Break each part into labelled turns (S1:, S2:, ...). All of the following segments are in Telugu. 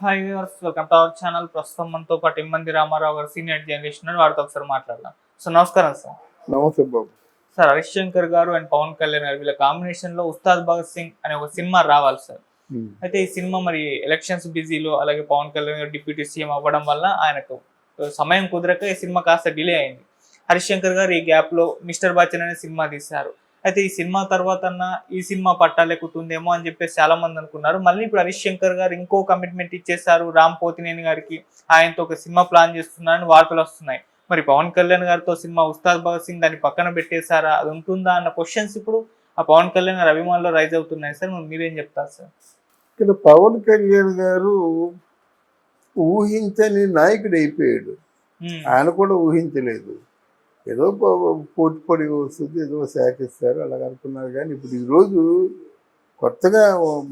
S1: Hi viewers, welcome to our channel. ప్రస్తుతం మనతో పాటు ఇమ్మంది రామారావు గారు సీనియర్ జర్నలిస్ట్ ఉన్నారు. వారితో ఒకసారి మాట్లాడదాం. సో నమస్కారం సార్.
S2: నమస్తే బాబు.
S1: సార్, హరిశంకర్ గారు అండ్ పవన్ కళ్యాణ్ గారు వీళ్ళ కాంబినేషన్ లో ఉస్తాద్ భగత్ సింగ్ అనే ఒక సినిమా రావాలి సార్. అయితే ఈ సినిమా మరి ఎలక్షన్స్ బిజీలో, అలాగే పవన్ కళ్యాణ్ గారు డిప్యూటీ సీఎం అవ్వడం వల్ల ఆయనకు సమయం కుదరక ఈ సినిమా కాస్త డిలే అయింది. హరిశంకర్ గారు ఈ గ్యాప్ లో మిస్టర్ బచ్చన్ అనే సినిమా తీశారు. అయితే ఈ సినిమా తర్వాత ఈ సినిమా పట్టాలెక్కుతుందేమో అని చెప్పేసి చాలా మంది అనుకున్నారు. మళ్ళీ ఇప్పుడు హరీష్ శంకర్ గారు ఇంకో కమిట్మెంట్ ఇచ్చేసారు రామ్ పోతినేని గారికి, ఆయనతో ఒక సినిమా ప్లాన్ చేస్తున్నారని వార్తలు వస్తున్నాయి. మరి పవన్ కళ్యాణ్ గారితో సినిమా ఉస్తాద్ భగత్ సింగ్ దాన్ని పక్కన పెట్టేశారా, అది ఉంటుందా అన్న క్వశ్చన్స్ ఇప్పుడు ఆ పవన్ కళ్యాణ్ గారి అభిమానులు రైజ్ అవుతున్నాయి సార్. మీరేం చెప్తారు సార్?
S2: ఇక్కడ పవన్ కళ్యాణ్ గారు ఊహించని నాయకుడు అయిపోయాడు. ఆయన కూడా ఊహించలేదు. ఏదో పోటీ పడి వస్తుంది, ఏదో సేకరిస్తారు అలాగ అనుకున్నారు. కానీ ఇప్పుడు ఈరోజు కొత్తగా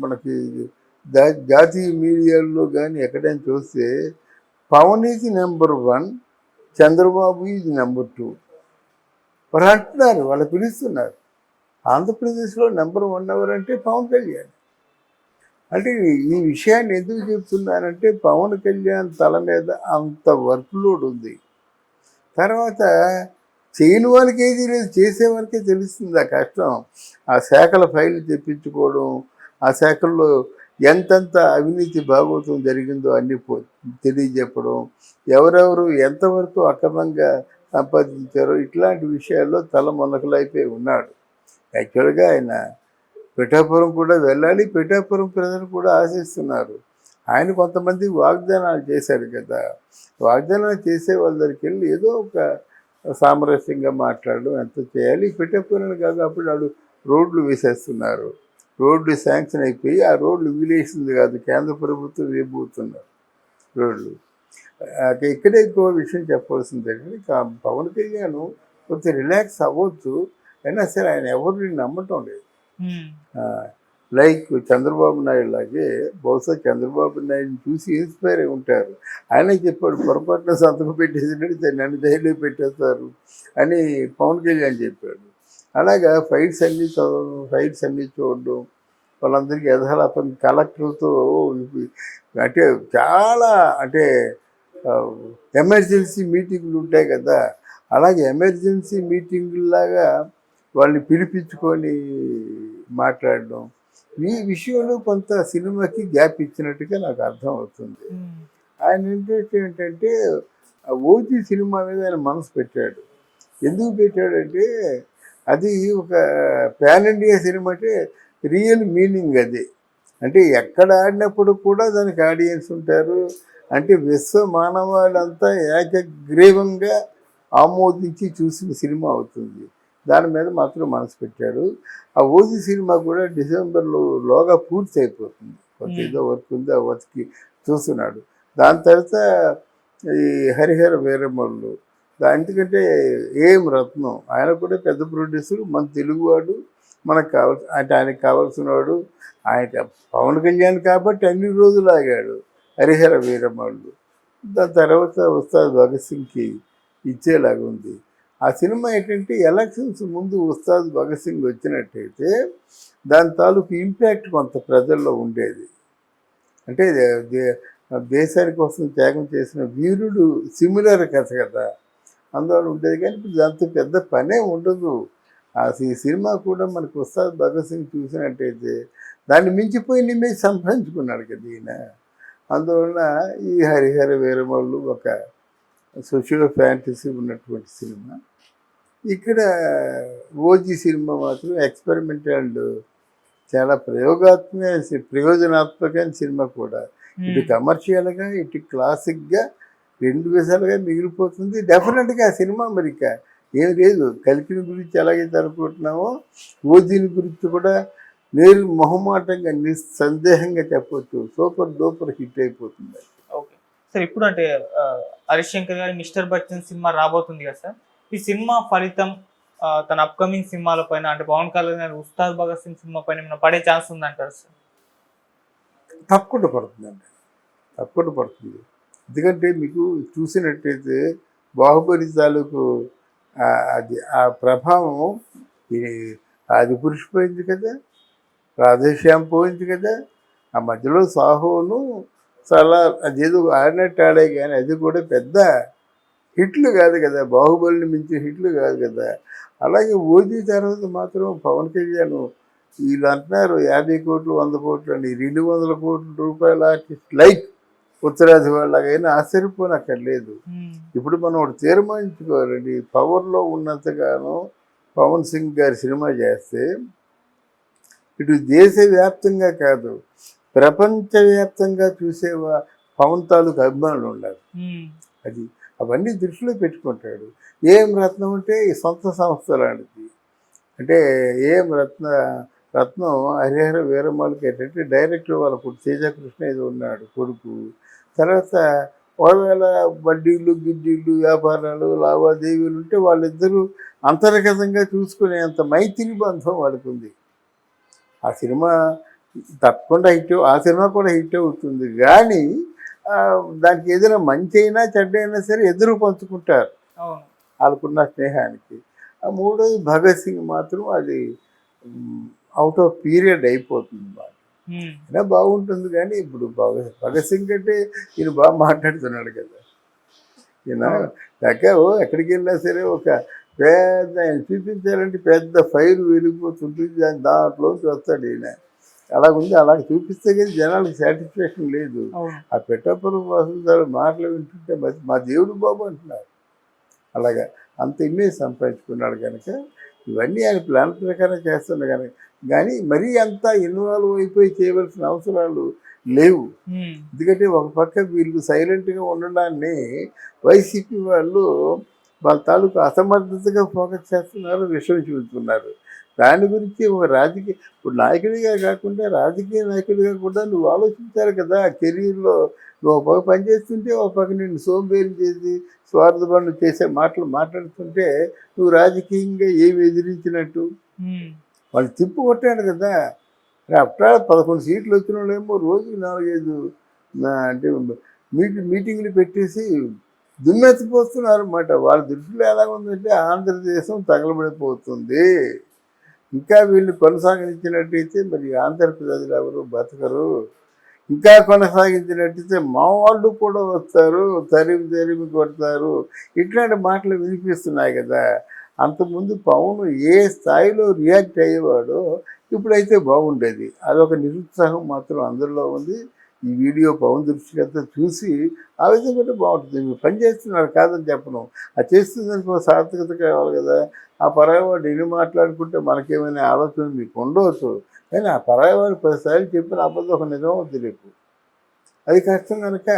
S2: మనకి జాతీయ మీడియాల్లో కానీ ఎక్కడైనా చూస్తే Pawan is number 1, Chandrababu is number 2 వాళ్ళు అంటున్నారు, వాళ్ళు పిలుస్తున్నారు. ఆంధ్రప్రదేశ్లో నెంబర్ 1 ఎవరంటే పవన్ కళ్యాణ్. అంటే ఈ విషయాన్ని ఎందుకు చెప్తున్నానంటే పవన్ కళ్యాణ్ తల మీద అంత వర్క్ లోడ్ ఉంది. తర్వాత చేయని వాళ్ళకి ఏది లేదు, చేసే వాళ్ళకే తెలుస్తుంది ఆ కష్టం. ఆ శాఖల ఫైళ్ళు తెప్పించుకోవడం, ఆ శాఖల్లో ఎంతెంత అవినీతి భాగవతం జరిగిందో అన్నీ తెలియజెప్పడం, ఎవరెవరు ఎంతవరకు అక్రమంగా సంపాదించారో ఇట్లాంటి విషయాల్లో తల మొనకలైపోయి ఉన్నాడు. యాక్చువల్గా ఆయన పిఠాపురం కూడా వెళ్ళాలి, పిఠాపురం ప్రజలు కూడా ఆశిస్తున్నారు. ఆయన కొంతమంది వాగ్దానాలు చేశాడు కదా, వాగ్దానాలు చేసే వాళ్ళ దగ్గరికి వెళ్ళి ఏదో ఒక సామరస్యంగా మాట్లాడడం ఎంత చేయాలి. పిఠాపురం కాదు, అప్పుడు వాళ్ళు రోడ్లు వేసేస్తున్నారు. రోడ్లు శాంక్షన్ అయిపోయి ఆ రోడ్లు వీలేసింది కాదు, కేంద్ర ప్రభుత్వం వేయబోతున్నారు రోడ్లు. ఇక్కడే ఇంకో విషయం చెప్పాల్సిందే, పవన్ కళ్యాణ్ కొంచెం రిలాక్స్ అవ్వచ్చు. అయినా సరే ఆయన ఎవరిని నమ్మటం లేదు. లైక్ చంద్రబాబు నాయుడు లాగే బహుశా చంద్రబాబు నాయుడిని చూసి ఇన్స్పైర్ అయి ఉంటారు. ఆయనే చెప్పాడు, పొరపాటున సంతకం పెట్టేసినట్టు నన్ను జైల్లో పెట్టేస్తారు అని పవన్ కళ్యాణ్ చెప్పాడు. అలాగా ఫైట్స్ అన్నీ చూడడం, వాళ్ళందరికీ యథాలాపం కలెక్టర్తో అంటే చాలా అంటే ఎమర్జెన్సీ మీటింగులు ఉంటాయి కదా, అలాగే ఎమర్జెన్సీ మీటింగుల్లాగా వాళ్ళని పిలిపించుకొని మాట్లాడడం, ఈ విషయంలో కొంత సినిమాకి గ్యాప్ ఇచ్చినట్టుగా నాకు అర్థం అవుతుంది. ఆయన ఇంట్రెస్ట్ ఏంటంటే ఓజీ సినిమా మీద ఆయన మనసు పెట్టాడు. ఎందుకు పెట్టాడంటే అది ఒక పాన్ ఇండియా సినిమా, అంటే రియల్ మీనింగ్ అది. అంటే ఎక్కడ ఆడినప్పుడు కూడా దానికి ఆడియన్స్ ఉంటారు. అంటే విశ్వ మానవాళ్ళంతా ఏకగ్రీవంగా ఆమోదించి చూసిన సినిమా అవుతుంది. దాని మీద మాత్రం మనసు పెట్టాడు. ఆ ఓజీ సినిమా కూడా డిసెంబర్లోగా పూర్తి అయిపోతుంది. కొంత ఏదో వర్క్ ఉంది, ఆ వర్క్కి చూస్తున్నాడు. దాని తర్వాత ఈ హరిహర వీరమల్లు, ఎందుకంటే ఏం రత్నం ఆయన కూడా పెద్ద ప్రొడ్యూసర్, మన తెలుగువాడు, మనకు అంటే ఆయనకు కావాల్సిన వాడు. ఆయన పవన్ కళ్యాణ్ కాబట్టి అన్ని రోజులు ఆగాడు హరిహర వీరమల్లు. దాని తర్వాత ఉస్తాద్ భగత్ సింగ్కి ఇచ్చేలాగా ఉంది. ఆ సినిమా ఏంటంటే ఎలక్షన్స్ ముందు ఉస్తాద్ భగత్ సింగ్ వచ్చినట్టయితే దాని తాలూకు ఇంపాక్ట్ కొంత ప్రజల్లో ఉండేది. అంటే దేశాని కోసం త్యాగం చేసిన వీరుడు సిమిలర్ కథ కదా, అందువల్ల ఉండేది. కానీ ఇప్పుడు దాంతో పెద్ద పనే ఉండదు. ఈ సినిమా కూడా మనకు ఉస్తాద్ భగత్ సింగ్ చూసినట్టయితే దాన్ని మించిపోయిన ఇమేజ్ సంపాదించుకున్నాడు కదా ఈయన. అందువలన ఈ హరిహర వీరమల్లు ఒక సోషియో ఫ్యాంటసీ ఉన్నటువంటి సినిమా. ఇక్కడ ఓజీ సినిమా మాత్రం ఎక్స్పెరిమెంటల్, చాలా ప్రయోజనాత్మకమైన సినిమా కూడా. ఇటు కమర్షియల్గా, ఇటు క్లాసిక్గా, 2 విధాలుగా మిగిలిపోతుంది. డెఫినెట్గా ఆ సినిమా మరి ఏం లేదు, కలికిని గురించి ఎలాగైతే అనుకుంటున్నామో ఓజీని గురించి కూడా నేను మొహమాటంగా నిస్సందేహంగా చెప్పొచ్చు, సూపర్ డూపర్ హిట్ అయిపోతుంది.
S1: ఓకే సార్, ఇప్పుడు అంటే హరీష్ శంకర్ గారి మిస్టర్ బచ్చన్ సినిమా రాబోతుంది కదా సార్, ఈ సినిమా ఫలితం తన అప్కమింగ్ సినిమాల పైన, అంటే పవన్ కళ్యాణ్ గారి ఉస్తాద్ భగత్ సింగ్ సినిమా పైన ఏమైనా పడే ఛాన్స్ ఉందంటారు సార్?
S2: తప్పకుండా పడుతుందండి, తప్పకుండా పడుతుంది. ఎందుకంటే మీకు చూసినట్టయితే బాహుబలి తాలూకు అది ఆ ప్రభావం అది పురుషిపోయింది కదా, రాధేశ్యామ్ పోయింది కదా, ఆ మధ్యలో సాహోను చాలా అదేదో ఆడినట్టు ఆడే కానీ అది కూడా పెద్ద హిట్లు కాదు కదా, బాహుబలిని మించి హిట్లు కాదు కదా. అలాగే ఓజీ తర్వాత మాత్రం పవన్ కళ్యాణ్ వీళ్ళు అంటున్నారు 50 కోట్లు 100 కోట్లు అని, 200 కోట్ల రూపాయల ఆర్టిస్ట్ లైక్ ఉత్తరాది వాళ్ళకైనా ఆశ్చర్యపోనక్కర్లేదు. ఇప్పుడు మనం ఒకటి తీర్మానించుకోవాలండి, పవర్లో ఉన్నంతగానో పవన్ సింగ్ గారి సినిమా చేస్తే ఇటు దేశవ్యాప్తంగా కాదు ప్రపంచవ్యాప్తంగా చూసే పవన్ తాలూకు అభిమానులు ఉన్నారు. అది అవన్నీ దృష్టిలో పెట్టుకుంటాడు. ఏం రత్నం అంటే ఈ సొంత సంస్థ లాంటిది. అంటే ఏం రత్నం హరిహర వీరమ్మలకి ఏంటంటే డైరెక్టర్ వాళ్ళ కొడుకు తేజకృష్ణ ఏదో ఉన్నాడు కొడుకు. తర్వాత ఒకవేళ వడ్డీలు గిడ్డీలు వ్యాపారాలు లావాదేవీలు ఉంటే వాళ్ళిద్దరూ అంతర్గతంగా చూసుకునేంత మైత్రి బంధం వాళ్ళకు ఉంది. ఆ సినిమా తప్పకుండా హిట్, ఆ సినిమా కూడా హిట్ అవుతుంది. కానీ దానికి ఏదైనా మంచి అయినా చెడ్డ అయినా సరే ఎదురు పంచుకుంటారు వాళ్ళకున్న స్నేహానికి. ఆ మూడోది భగత్ సింగ్ మాత్రం అది అవుట్ ఆఫ్ పీరియడ్ అయిపోతుంది. బాగా అయినా బాగుంటుంది. కానీ ఇప్పుడు భగత్ సింగ్ అంటే ఈయన బాగా మాట్లాడుతున్నాడు కదా, ఈయన ఎక్కడికి వెళ్ళినా సరే ఒక పెద్ద ఆయన చూపించాలంటే పెద్ద ఫైర్ వెలిగిపోతుంటుంది, దాంట్లోంచి వస్తాడు ఈయన. అలాగుంది, అలాగ చూపిస్తే కానీ జనాలకు సాటిస్ఫాక్షన్ లేదు. ఆ పెట్టపురం వాసులు మాటలు వింటుంటే మా దేవుడు బాబు అంటున్నారు. అలాగా అంత ఇమేజ్ సంపాదించుకున్నాడు కనుక ఇవన్నీ ఆయన ప్లాన్ ప్రకారం చేస్తున్నాడు కనుక. కానీ మరీ అంతా ఇన్వాల్వ్ అయిపోయి చేయవలసిన అవసరాలు లేవు. ఎందుకంటే ఒక పక్క వీళ్ళు సైలెంట్గా ఉండడాన్ని వైసీపీ వాళ్ళు వాళ్ళ తాలూకు అసమర్థతగా ఫోకస్ చేస్తున్నారు, విషయం చూపుతున్నారు. దాని గురించి ఒక రాజకీయ ఇప్పుడు నాయకుడిగా కాకుండా రాజకీయ నాయకుడిగా కూడా నువ్వు ఆలోచించాలి కదా. కెరీర్లో నువ్వు ఒక పక్క పనిచేస్తుంటే ఒక పక్క నిన్ను సోంబేరి చేసి స్వార్థ పనులు చేసే మాటలు మాట్లాడుతుంటే నువ్వు రాజకీయంగా ఏమి ఎదిరించినట్టు. వాళ్ళు తిప్పు కొట్టాడు కదా. అప్పుడా 11 సీట్లు వచ్చిన వాళ్ళేమో రోజుకి 4-5 అంటే మీటింగ్లు పెట్టేసి దుమ్మెత్తిపోతున్నారు అన్నమాట. వాళ్ళ దృష్టిలో ఎలా ఉందంటే ఆంధ్రదేశం తగలబడిపోతుంది, ఇంకా వీళ్ళు కొనసాగించినట్టయితే మరి ఆంధ్ర ప్రజలు ఎవరు బతకరు, ఇంకా కొనసాగించినట్టయితే మా వాళ్ళు కూడా వస్తారు, తరిమి కొడతారు, ఇట్లాంటి మాటలు వినిపిస్తున్నాయి కదా. అంతకుముందు పవన్ ఏ స్థాయిలో రియాక్ట్ అయ్యేవాడో ఇప్పుడైతే బాగుండేది. అదొక నిరుత్సాహం మాత్రం అందరిలో ఉంది. ఈ వీడియో పవన్ దృష్టికి అంతా చూసి ఆ విధంగా కూడా బాగుంటుంది. మీరు పని చేస్తున్నారు కాదని చెప్పను, అది చేస్తుందానికి ఒక సార్థకత కావాలి కదా. ఆ పరాయవాడు ఎన్ని మాట్లాడుకుంటే మనకేమైనా ఆలోచన మీకు ఉండవచ్చు, కానీ ఆ పరాయవాడు 10 సార్లు చెప్పిన అబద్ధం ఒక నిజం అవుతుంది రేపు. అది కష్టం కనుక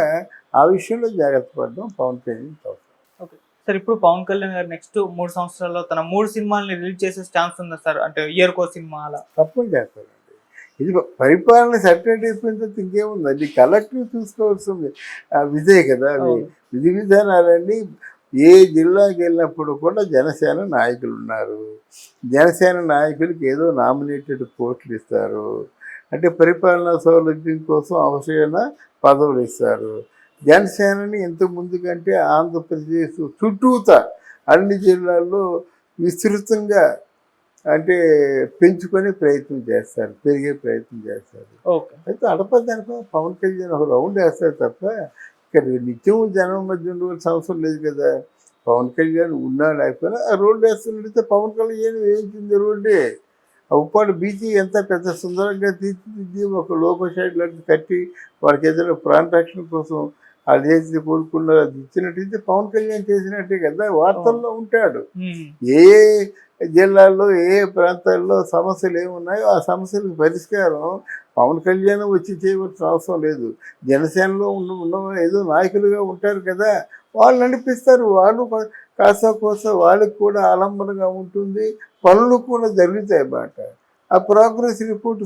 S2: ఆ విషయంలో జాగ్రత్త పడడం పవన్ కళ్యాణ్ అవసరం.
S1: ఓకే సార్, ఇప్పుడు పవన్ కళ్యాణ్ గారు నెక్స్ట్ 3 సంవత్సరాల్లో తన 3 సినిమాలని రిలీజ్ చేసే ఛాన్స్ ఉందా సార్? అంటే ఇయర్కో సినిమా అలా
S2: తప్పని చేస్తారండి. ఇది పరిపాలన సెపరేట్ అయిపోయిన తర్వాత ఇంకేముంది, అది కలెక్టివ్ చూసుకోవాల్సింది విజయ్ కదా. అవి విధి విధానాలన్నీ ఏ జిల్లాకి వెళ్ళినప్పుడు కూడా జనసేన నాయకులు ఉన్నారు. జనసేన నాయకులకి ఏదో నామినేటెడ్ పోస్టులు ఇస్తారు, అంటే పరిపాలనా సౌలభ్యం కోసం అవసరమైన పదవులు ఇస్తారు. జనసేనని ఇంత ముందు కంటే ఆంధ్రప్రదేశ్ చుట్టూత అన్ని జిల్లాల్లో విస్తృతంగా అంటే పెంచుకునే ప్రయత్నం చేస్తారు, పెరిగే ప్రయత్నం చేస్తారు. అయితే అడపదనక పవన్ కళ్యాణ్ ఒక రౌండ్ వేస్తారు తప్ప ఇక్కడ నిత్యం జనం మధ్య ఉండవలసిన అవసరం లేదు కదా. పవన్ కళ్యాణ్ ఉన్నా లేకపోయినా ఆ రోడ్డు వేస్తున్నట్టయితే పవన్ కళ్యాణ్ వేయించింది రోడ్డే. ఆ ఉప్పాడు బీచ్ ఎంత పెద్ద సుందరంగా తీర్చిదిద్ది ఒక లోకో షైడ్ లాంటిది కట్టి వాడికి ఏదైనా ప్రాణ రక్షణ కోసం అది చేసి కోరుకున్న అది ఇచ్చినట్టయితే పవన్ కళ్యాణ్ చేసినట్టే కదా. వార్తల్లో ఉంటాడు. ఏ జిల్లాల్లో ఏ ప్రాంతాల్లో సమస్యలు ఏమున్నాయో ఆ సమస్యలకు పరిష్కారం పవన్ కళ్యాణ్ వచ్చి చేయవలసిన అవసరం లేదు. జనసేనలో ఉన్న ఏదో నాయకులుగా ఉంటారు కదా, వాళ్ళు నడిపిస్తారు. వాళ్ళు కాస్త కోస్త వాళ్ళకి కూడా ఆలంబనగా ఉంటుంది, పనులు కూడా జరుగుతాయి అన్నమాట. ఆ ప్రోగ్రెస్ రిపోర్ట్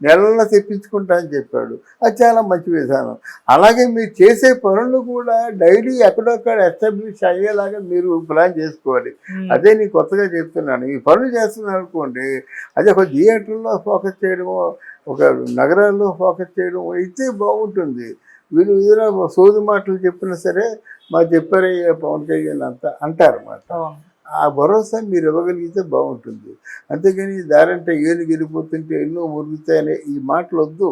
S2: నెలల్లో తెప్పించుకుంటా అని చెప్పాడు, అది చాలా మంచి విధానం. అలాగే మీరు చేసే పనులు కూడా డైలీ ఎక్కడొక్కడ ఎస్టాబ్లిష్ అయ్యేలాగా మీరు ప్లాన్ చేసుకోవాలి. అదే నేను కొత్తగా చెప్తున్నాను. ఈ పనులు చేస్తున్నారు అనుకోండి, అదే ఒక థియేటర్లో ఫోకస్ చేయడము, ఒక నగరాల్లో ఫోకస్ చేయడం అయితే బాగుంటుంది. వీళ్ళు ఏదైనా సోది మాటలు చెప్పినా సరే మాకు చెప్పారయ్యా పవన్ కళ్యాణ్ అంతా అంటారన్నమాట. ఆ భరోసా మీరు ఇవ్వగలిగితే బాగుంటుంది. అంతేగాని దారంటే ఏళ్ళు గెలిపోతుంటే ఎన్నో మురుగుతాయనే ఈ మాటలు వద్దు.